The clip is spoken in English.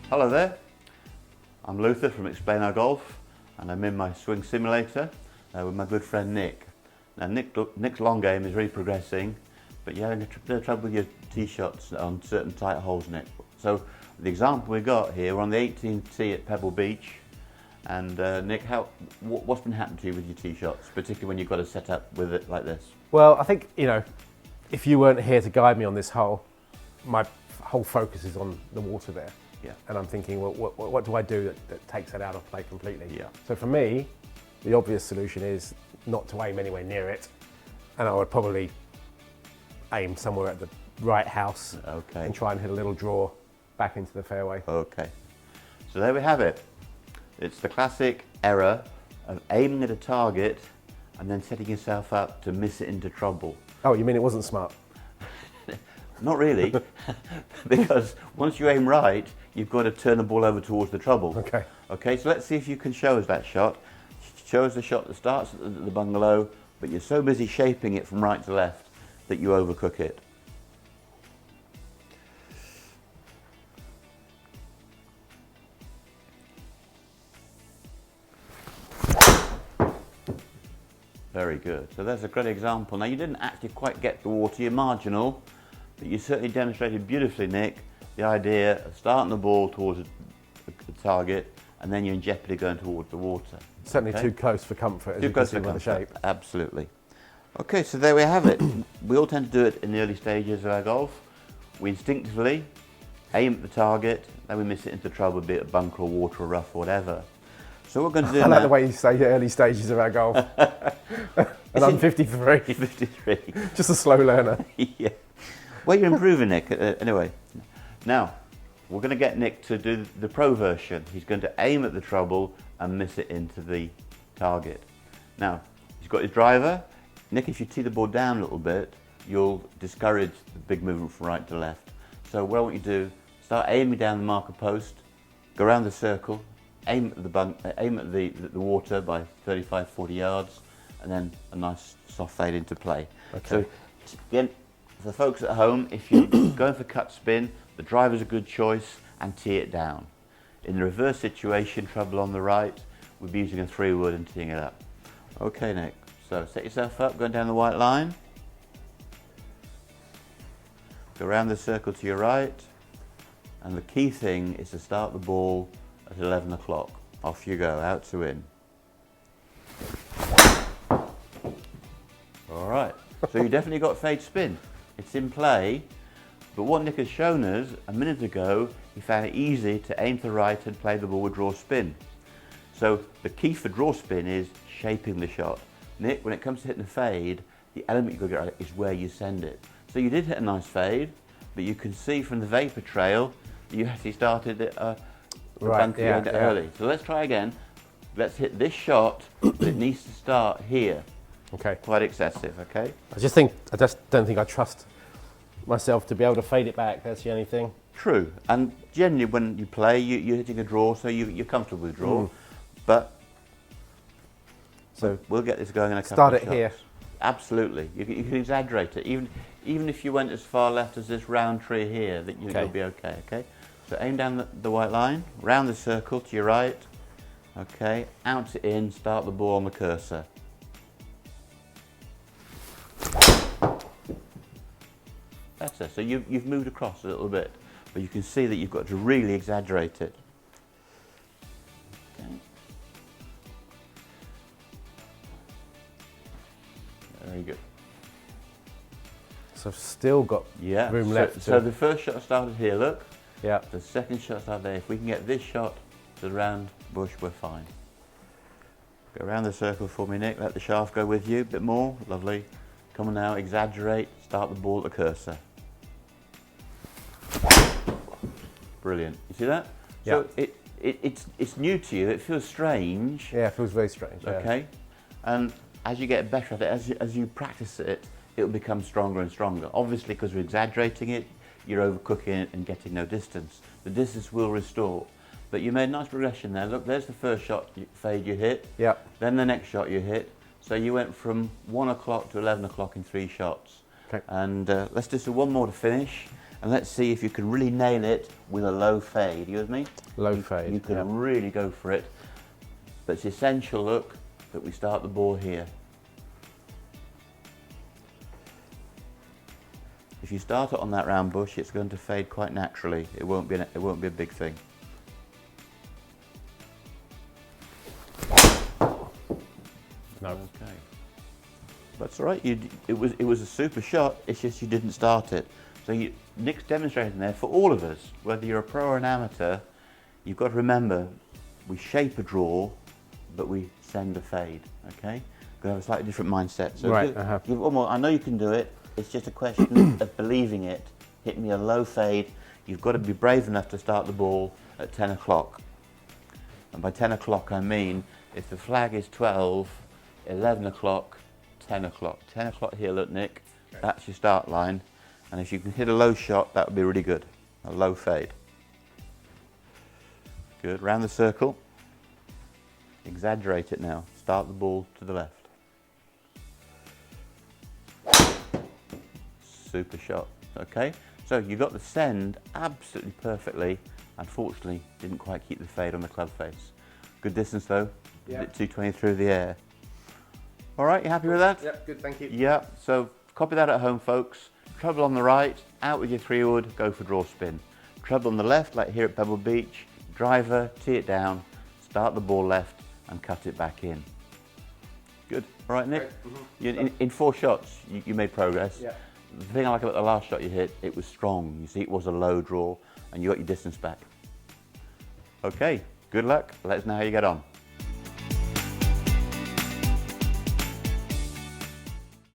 Hello there, I'm Luther from Explanar Golf, and I'm in my swing simulator with my good friend Nick. Now Nick's long game is really progressing, but you're having a bit of trouble with your tee shots on certain tight holes, Nick. So the example we got here, we're on the 18th tee at Pebble Beach, and Nick, what's been happening to you with your tee shots, particularly when you've got to set up with it like this? Well, I think, if you weren't here to guide me on this hole, my whole focus is on the water there. Yeah. And I'm thinking, well, what do I do that takes that out of play completely? Yeah. So for me, the obvious solution is not to aim anywhere near it, and I would probably aim somewhere at the right house. Okay. And try and hit a little draw back into the fairway. Okay. So there we have it. It's the classic error of aiming at a target and then setting yourself up to miss it into trouble. Oh, you mean it wasn't smart? Not really, because once you aim right, you've got to turn the ball over towards the trouble. Okay. Okay, so let's see if you can show us that shot. Show us the shot that starts at the bungalow, but you're so busy shaping it from right to left that you overcook it. Very good. So there's a great example. Now you didn't actually quite get the water, you're marginal, but you certainly demonstrated beautifully, Nick, the idea of starting the ball towards the target and then you're in jeopardy going towards the water. Certainly Okay? too close for comfort, as Too you can close see for by the comfort. shape. Absolutely. Okay, so there we have it. We all tend to do it in the early stages of our golf. We instinctively aim at the target, then we miss it into trouble, be it a bunker or water or rough or whatever. So what we're going to do I now... like the way you say the early stages of our golf. And I'm 53. 53. Just a slow learner. Yeah. Well, you're improving, Nick. Anyway, now we're going to get Nick to do the pro version. He's going to aim at the trouble and miss it into the target. Now, he's got his driver. Nick, if you tee the ball down a little bit, you'll discourage the big movement from right to left. So what I want you to do, start aiming down the marker post, go around the circle, aim at the water by 35, 40 yards, and then a nice soft fade into play. Okay. So again, for the folks at home, if you're going for cut spin, the driver's a good choice, and tee it down. In the reverse situation, trouble on the right, we'll be using a 3-wood and teeing it up. Okay, Nick, so set yourself up, going down the white line. Go around the circle to your right, and the key thing is to start the ball at 11 o'clock. Off you go, out to in. All right, so you definitely got fade spin. It's in play, but what Nick has shown us a minute ago, he found it easy to aim to the right and play the ball with draw spin. So the key for draw spin is shaping the shot. Nick, when it comes to hitting the fade, the element you've got to get right is where you send it. So you did hit a nice fade, but you can see from the vapor trail that you actually started it early. So let's try again. Let's hit this shot, but it needs to start here. Okay. Quite excessive, okay? I just don't think I trust myself to be able to fade it back. That's the only thing. True, and generally when you play, you're hitting a draw, so you're comfortable with draw. But so we'll get this going in a couple start of it shots. here. Absolutely, you can exaggerate it. Even if you went as far left as this round tree here, that you'll be okay. Okay, so aim down the white line, round the circle to your right. Okay, out to in, start the ball on the cursor. That's it. So you've moved across a little bit, but you can see that you've got to really exaggerate it. Okay. Very good. So I've still got room left. So the first shot started here, look. Yeah. The second shot started there. If we can get this shot to the round bush, we're fine. Go around the circle for me, Nick. Let the shaft go with you a bit more. Lovely. Come on now, exaggerate. Start the ball at the cursor. Brilliant. You see that? Yeah. So it's new to you. It feels strange. Yeah, it feels very strange. Okay. And as you get better at it, as you practice it, it'll become stronger and stronger. Obviously, because we're exaggerating it, you're overcooking it and getting no distance. The distance will restore. But you made a nice progression there. Look, there's the first shot fade you hit. Yeah. Then the next shot you hit. So you went from 1 o'clock to 11 o'clock in 3 shots. Okay. And let's do one more to finish. and let's see if you can really nail it with a low fade. You with me? Low fade. You can yeah. really go for it. But it's essential, look, that we start the ball here. If you start it on that round bush, it's going to fade quite naturally. It won't be a big thing. No. Okay. That's all right. It was a super shot. It's just you didn't start it. So Nick's demonstrating there for all of us, whether you're a pro or an amateur. You've got to remember, we shape a draw, but we send a fade. Okay. Got to have a slightly different mindset. So right. I know you can do it. It's just a question of believing it. Hit me a low fade. You've got to be brave enough to start the ball at 10 o'clock. And by 10 o'clock, I mean if the flag is 12, 11 o'clock, 10 o'clock. 10 o'clock here, look, Nick. Okay. That's your start line. And if you can hit a low shot, that would be really good. A low fade. Good. Round the circle. Exaggerate it now. Start the ball to the left. Super shot. Okay. So you got the send absolutely perfectly. Unfortunately, didn't quite keep the fade on the club face. Good distance though. Yeah. 220 through the air. All right, you happy with that? Yeah, good, thank you. Yeah, so copy that at home, folks. Treble on the right, out with your 3-wood, go for draw spin. Treble on the left, like here at Pebble Beach, driver, tee it down, start the ball left and cut it back in. Good. All right, Nick? Mm-hmm. In 4 shots, you made progress. Yeah. The thing I like about the last shot you hit, it was strong. You see, it was a low draw and you got your distance back. Okay, good luck. Let us know how you get on.